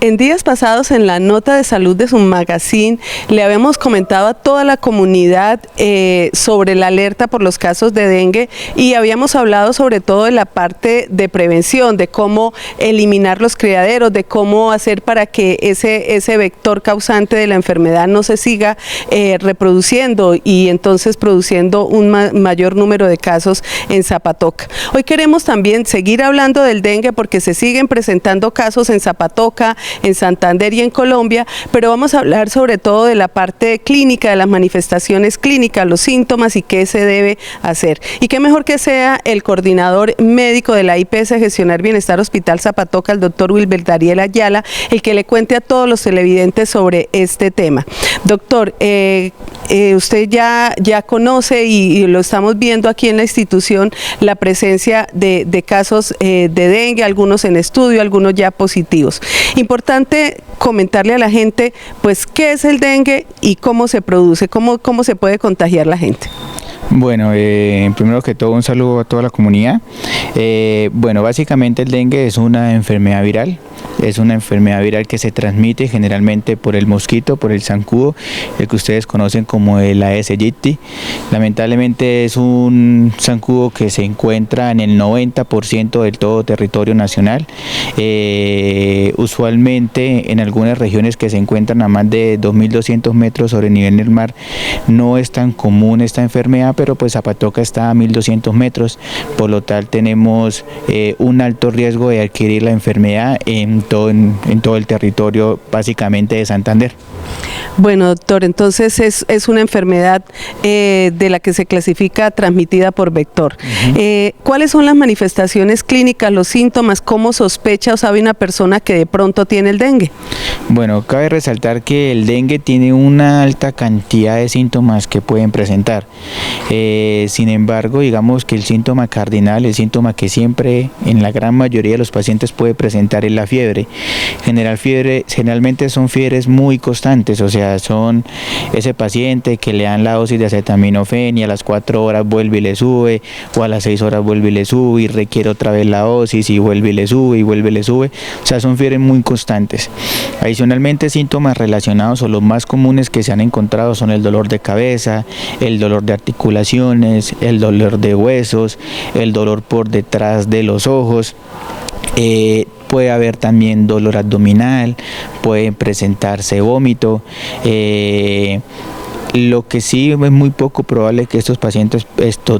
En días pasados, en la nota de salud de su magazine, le habíamos comentado a toda la comunidad sobre la alerta por los casos de dengue y habíamos hablado sobre todo de la parte de prevención, de cómo eliminar los criaderos, de cómo hacer para que ese vector causante de la enfermedad no se siga reproduciendo y entonces produciendo un mayor número de casos en Zapatoca. Hoy queremos también seguir hablando del dengue porque se siguen presentando casos en Zapatoca, en Santander y en Colombia, pero vamos a hablar sobre todo de la parte clínica, de las manifestaciones clínicas, los síntomas y qué se debe hacer. Y qué mejor que sea el coordinador médico de la IPS Gestionar Bienestar Hospital Zapatoca, el doctor Wilber Dariel Ayala, el que le cuente a todos los televidentes sobre este tema. Doctor, usted ya conoce y lo estamos viendo aquí en la institución, la presencia de casos de dengue, algunos en estudio, algunos ya positivos. Importante comentarle a la gente, pues, qué es el dengue y cómo se produce, cómo se puede contagiar la gente. Bueno, primero que todo un saludo a toda la comunidad. Bueno, básicamente el dengue es una enfermedad viral. Es una enfermedad viral que se transmite generalmente por el mosquito, por el zancudo, el que ustedes conocen como el Aedes aegypti. Lamentablemente es un zancudo que se encuentra en el 90% del todo territorio nacional. Usualmente en algunas regiones que se encuentran a más de 2.200 metros sobre el nivel del mar no es tan común esta enfermedad, pero pues Zapatoca está a 1.200 metros, por lo tal tenemos un alto riesgo de adquirir la enfermedad en todo el territorio básicamente de Santander. Bueno, doctor, entonces es una enfermedad de la que se clasifica transmitida por vector. ¿Cuáles son las manifestaciones clínicas, los síntomas? ¿Cómo sospecha o sabe una persona que de pronto tiene el dengue? Bueno, cabe resaltar que el dengue tiene una alta cantidad de síntomas que pueden presentar. Sin embargo, digamos que el síntoma cardinal, el síntoma que siempre en la gran mayoría de los pacientes puede presentar es la fiebre. Generalmente son fiebres muy constantes, o sea, son ese paciente que le dan la dosis de acetaminofén y a las 4 horas vuelve y le sube, o a las 6 horas vuelve y le sube y requiere otra vez la dosis y vuelve y le sube y vuelve y le sube, o sea, son fiebres muy constantes. Adicionalmente, síntomas relacionados o los más comunes que se han encontrado son el dolor de cabeza, el dolor de articulaciones, el dolor de huesos, el dolor por detrás de los ojos. Puede haber también dolor abdominal, puede presentarse vómito. Lo que sí es muy poco probable que estos pacientes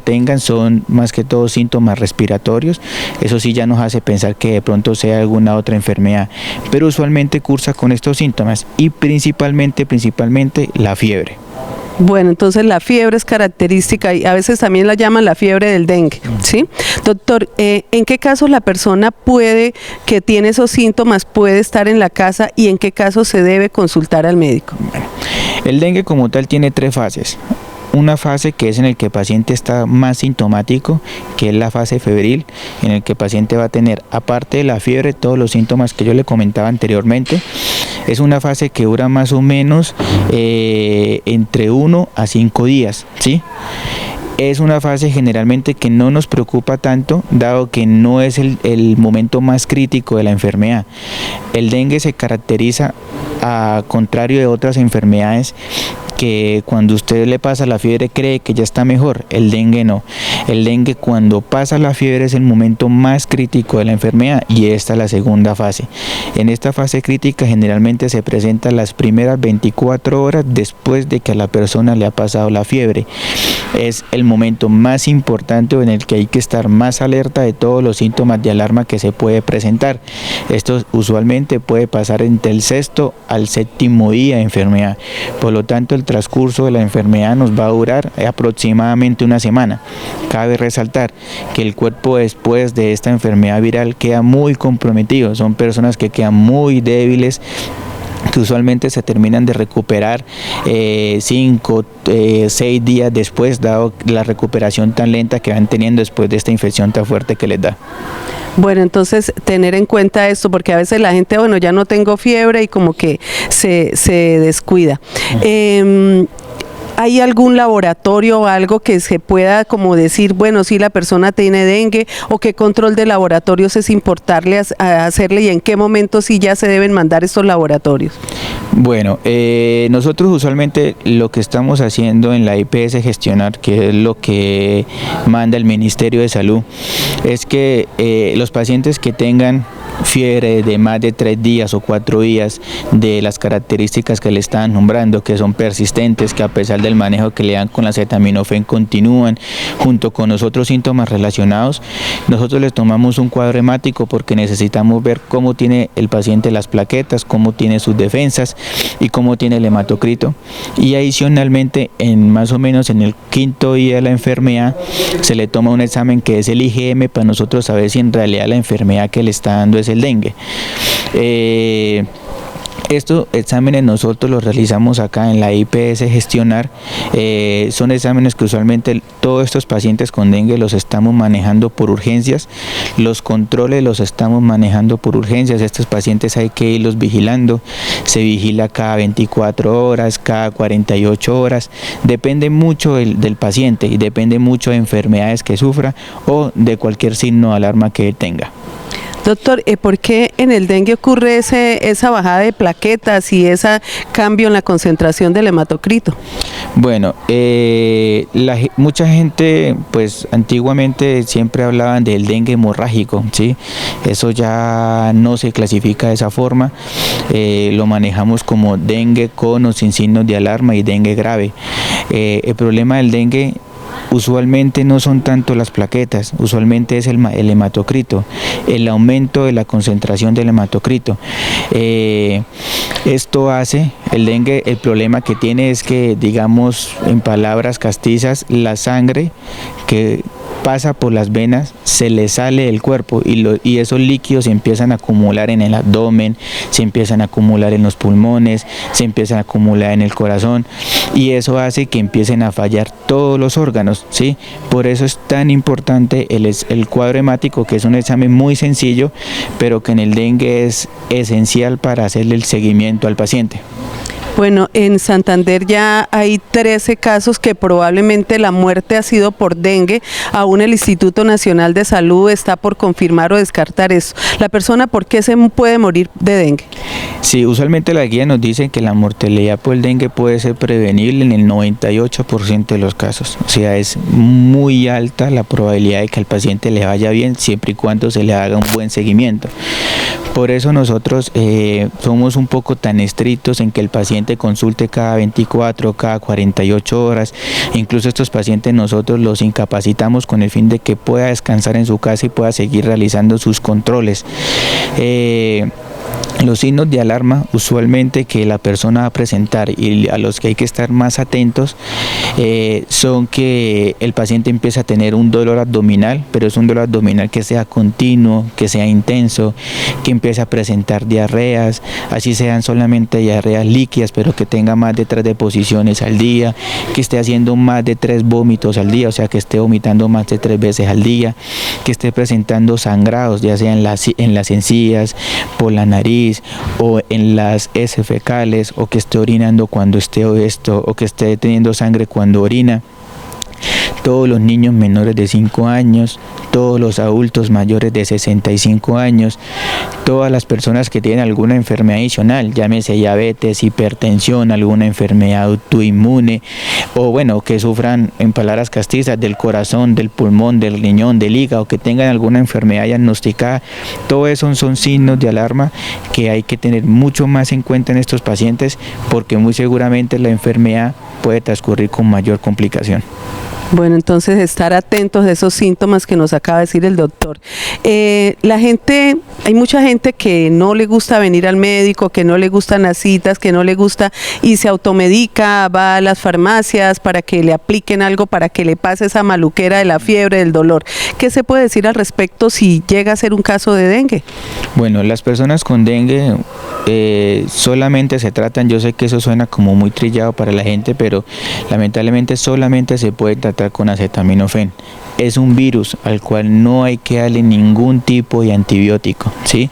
tengan son más que todo síntomas respiratorios. Eso sí ya nos hace pensar que de pronto sea alguna otra enfermedad, pero usualmente cursa con estos síntomas y principalmente la fiebre. Bueno, entonces la fiebre es característica y a veces también la llaman la fiebre del dengue, ¿sí? Doctor, ¿en qué casos la persona que tiene esos síntomas puede estar en la casa y en qué casos se debe consultar al médico? Bueno, el dengue como tal tiene 3 fases. Una fase que es en el que el paciente está más sintomático, que es la fase febril, en el que el paciente va a tener, aparte de la fiebre, todos los síntomas que yo le comentaba anteriormente. Es una fase que dura más o menos entre 1 a 5 días, ¿sí? Es una fase generalmente que no nos preocupa tanto, dado que no es el momento más crítico de la enfermedad. El dengue se caracteriza, a contrario de otras enfermedades, que cuando usted le pasa la fiebre cree que ya está mejor. El dengue no. El dengue, cuando pasa la fiebre, es el momento más crítico de la enfermedad y esta es la segunda fase. En esta fase crítica generalmente se presenta las primeras 24 horas después de que a la persona le ha pasado la fiebre. Es el momento más importante en el que hay que estar más alerta de todos los síntomas de alarma que se puede presentar. Esto usualmente puede pasar entre el 6º al 7º día de enfermedad. Por lo tanto, el transcurso de la enfermedad nos va a durar aproximadamente una semana. Cabe resaltar que el cuerpo después de esta enfermedad viral queda muy comprometido. Son personas que quedan muy débiles, que usualmente se terminan de recuperar 5, 6 días después, dado la recuperación tan lenta que van teniendo después de esta infección tan fuerte que les da. Bueno, entonces tener en cuenta esto, porque a veces la gente, bueno, ya no tengo fiebre y como que se descuida. ¿Hay algún laboratorio o algo que se pueda como decir, bueno, si la persona tiene dengue, o qué control de laboratorios es importarle a hacerle, y en qué momento sí ya se deben mandar estos laboratorios? Bueno, nosotros usualmente lo que estamos haciendo en la IPS Gestionar, que es lo que manda el Ministerio de Salud, es que los pacientes que tengan fiebre de más de 3 días o 4 días, de las características que le estaban nombrando, que son persistentes, que a pesar del manejo que le dan con la acetaminofén continúan, junto con los otros síntomas relacionados, nosotros les tomamos un cuadro hemático porque necesitamos ver cómo tiene el paciente las plaquetas, cómo tiene sus defensas y cómo tiene el hematocrito. Y adicionalmente, más o menos en el 5.º día de la enfermedad, se le toma un examen que es el IgM, para nosotros saber si en realidad la enfermedad que le está dando es el dengue. Estos exámenes nosotros los realizamos acá en la IPS Gestionar. Son exámenes que usualmente todos estos pacientes con dengue los estamos manejando por urgencias. Los controles los estamos manejando por urgencias. Estos pacientes hay que irlos vigilando. Se vigila cada 24 horas, cada 48 horas. Depende mucho del paciente y depende mucho de enfermedades que sufra o de cualquier signo de alarma que él tenga. Doctor, ¿por qué en el dengue ocurre esa bajada de plaquetas y ese cambio en la concentración del hematocrito? Bueno, mucha gente, pues antiguamente siempre hablaban del dengue hemorrágico, ¿sí? Eso ya no se clasifica de esa forma, lo manejamos como dengue con o sin signos de alarma y dengue grave. El problema del dengue usualmente no son tanto las plaquetas, usualmente es el hematocrito, el aumento de la concentración del hematocrito. Esto hace, el dengue, el problema que tiene es que, digamos en palabras castizas, la sangre que pasa por las venas se le sale del cuerpo y esos líquidos se empiezan a acumular en el abdomen, se empiezan a acumular en los pulmones, se empiezan a acumular en el corazón, y eso hace que empiecen a fallar todos los órganos, ¿sí? Por eso es tan importante el cuadro hemático, que es un examen muy sencillo, pero que en el dengue es esencial para hacerle el seguimiento al paciente. Bueno, en Santander ya hay 13 casos que probablemente la muerte ha sido por dengue. Aún el Instituto Nacional de Salud está por confirmar o descartar eso. ¿La persona por qué se puede morir de dengue? Sí, usualmente la guía nos dice que la mortalidad por el dengue puede ser prevenible en el 98% de los casos. O sea, es muy alta la probabilidad de que al paciente le vaya bien, siempre y cuando se le haga un buen seguimiento. Por eso nosotros somos un poco tan estrictos en que el paciente consulte cada 24, cada 48 horas. Incluso estos pacientes nosotros los incapacitamos con el fin de que pueda descansar en su casa y pueda seguir realizando sus controles. Los signos de alarma usualmente que la persona va a presentar y a los que hay que estar más atentos son que el paciente empieza a tener un dolor abdominal, pero es un dolor abdominal que sea continuo, que sea intenso, que empiece a presentar diarreas, así sean solamente diarreas líquidas, pero que tenga más de 3 deposiciones al día, que esté haciendo más de 3 vómitos al día, o sea que esté vomitando más de 3 veces al día, que esté presentando sangrados, ya sea en las encías, por la nariz o en las heces fecales, o que esté orinando cuando esté obeso, o que esté teniendo sangre cuando orina. Todos los niños menores de 5 años, todos los adultos mayores de 65 años, todas las personas que tienen alguna enfermedad adicional, llámese diabetes, hipertensión, alguna enfermedad autoinmune, o bueno, que sufran, en palabras castizas, del corazón, del pulmón, del riñón, del hígado, que tengan alguna enfermedad diagnosticada. Todo eso son signos de alarma que hay que tener mucho más en cuenta en estos pacientes, porque muy seguramente la enfermedad puede transcurrir con mayor complicación. Bueno, entonces estar atentos de esos síntomas que nos acaba de decir el doctor. Hay mucha gente que no le gusta venir al médico, que no le gustan las citas, que no le gusta y se automedica, va a las farmacias para que le apliquen algo, para que le pase esa maluquera de la fiebre, del dolor. ¿Qué se puede decir al respecto si llega a ser un caso de dengue? Bueno, las personas con dengue solamente se tratan, yo sé que eso suena como muy trillado para la gente, pero lamentablemente solamente se puede tratar con acetaminofén. es un virus al cual no hay que darle ningún tipo de antibiótico, ¿sí?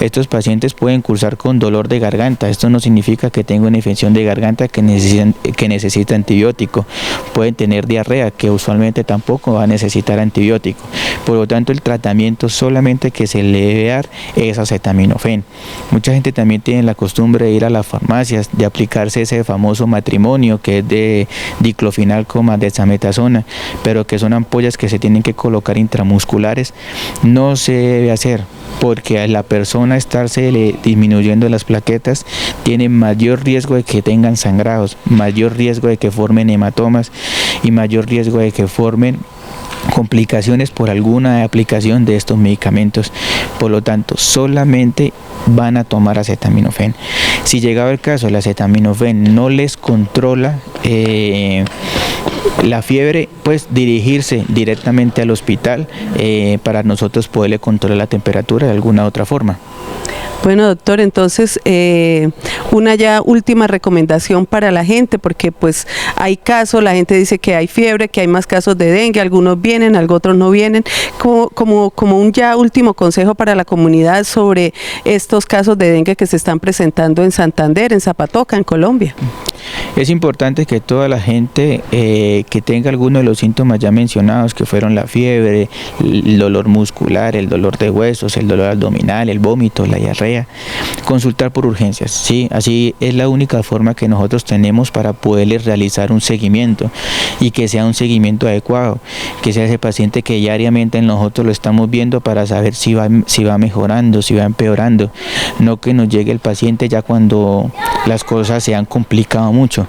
Estos pacientes pueden cursar con dolor de garganta. Esto no significa que tenga una infección de garganta que necesita antibiótico. Pueden tener diarrea, que usualmente tampoco va a necesitar antibiótico. Por lo tanto, el tratamiento solamente que se le debe dar es acetaminofén. Mucha gente también tiene la costumbre de ir a las farmacias, de aplicarse ese famoso matrimonio que es de diclofenac con dexametasona, pero que son ampollas que se tienen que colocar intramusculares. No se debe hacer, porque a la persona estarse disminuyendo las plaquetas tiene mayor riesgo de que tengan sangrados, mayor riesgo de que formen hematomas y mayor riesgo de que formen complicaciones por alguna aplicación de estos medicamentos. Por lo tanto, solamente van a tomar acetaminofén. Si llegado el caso el acetaminofén no les controla la fiebre, pues dirigirse directamente al hospital para nosotros poderle controlar la temperatura de alguna otra forma. Bueno, doctor, entonces una ya última recomendación para la gente, porque pues hay casos, la gente dice que hay fiebre, que hay más casos de dengue, algunos vienen, otros no vienen, como un ya último consejo para la comunidad sobre estos casos de dengue que se están presentando en Santander, en Zapatoca, en Colombia. Es importante que toda la gente que tenga alguno de los síntomas ya mencionados, que fueron la fiebre, el dolor muscular, el dolor de huesos, el dolor abdominal, el vómito, la diarrea, consultar por urgencias, ¿sí? Así es la única forma que nosotros tenemos para poderles realizar un seguimiento y que sea un seguimiento adecuado, que sea ese paciente que diariamente nosotros lo estamos viendo para saber si va mejorando, si va empeorando, no que nos llegue el paciente ya cuando las cosas se han complicado mucho.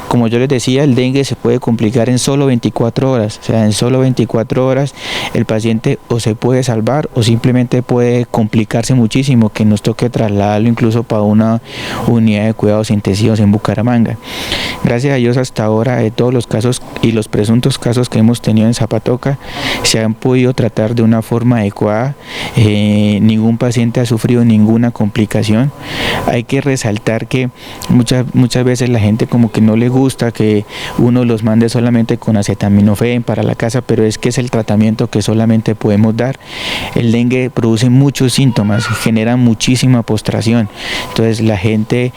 Como yo les decía, el dengue se puede complicar en solo 24 horas, o sea, en solo 24 horas el paciente o se puede salvar o simplemente puede complicarse muchísimo, que nos toque trasladarlo incluso para una unidad de cuidados intensivos en Bucaramanga. Gracias a Dios, hasta ahora de todos los casos y los presuntos casos que hemos tenido en Zapatoca se han podido tratar de una forma adecuada. Ningún paciente ha sufrido ninguna complicación. Hay que resaltar que muchas veces la gente como que no le gusta que uno los mande solamente con acetaminofén para la casa, pero es que es el tratamiento que solamente podemos dar. El dengue produce muchos síntomas, genera muchísima postración, entonces la gente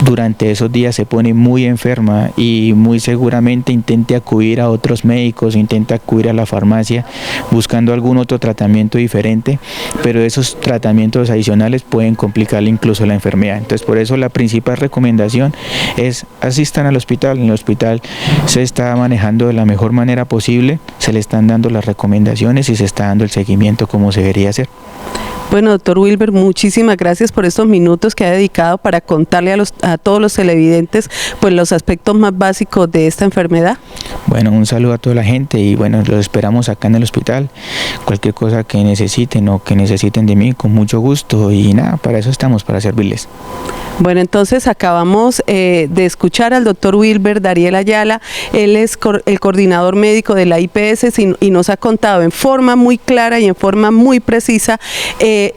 durante esos días se pone muy enferma y muy seguramente intente acudir a otros médicos, intenta acudir a la farmacia buscando algún otro tratamiento diferente, pero esos tratamientos adicionales pueden complicarle incluso la enfermedad. Entonces, por eso la principal recomendación es asistan al hospital. En el hospital se está manejando de la mejor manera posible, se le están dando las recomendaciones y se está dando el seguimiento como se debería hacer. Bueno, doctor Wilber, muchísimas gracias por estos minutos que ha dedicado para contarle a todos los televidentes pues los aspectos más básicos de esta enfermedad. Bueno, un saludo a toda la gente y bueno, los esperamos acá en el hospital. Cualquier cosa que necesiten o que necesiten de mí, con mucho gusto, y nada, para eso estamos, para servirles. Bueno, entonces acabamos de escuchar al doctor Wilber Dariel Ayala. Él es el coordinador médico de la IPS y nos ha contado en forma muy clara y en forma muy precisa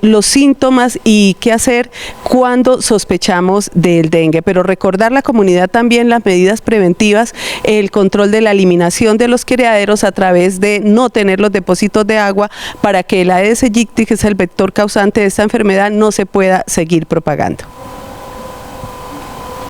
los síntomas y qué hacer cuando sospechamos del dengue. Pero recordar la comunidad también las medidas preventivas, el control de la eliminación de los criaderos a través de no tener los depósitos de agua para que el Aedes aegypti, que es el vector causante de esta enfermedad, no se pueda seguir propagando.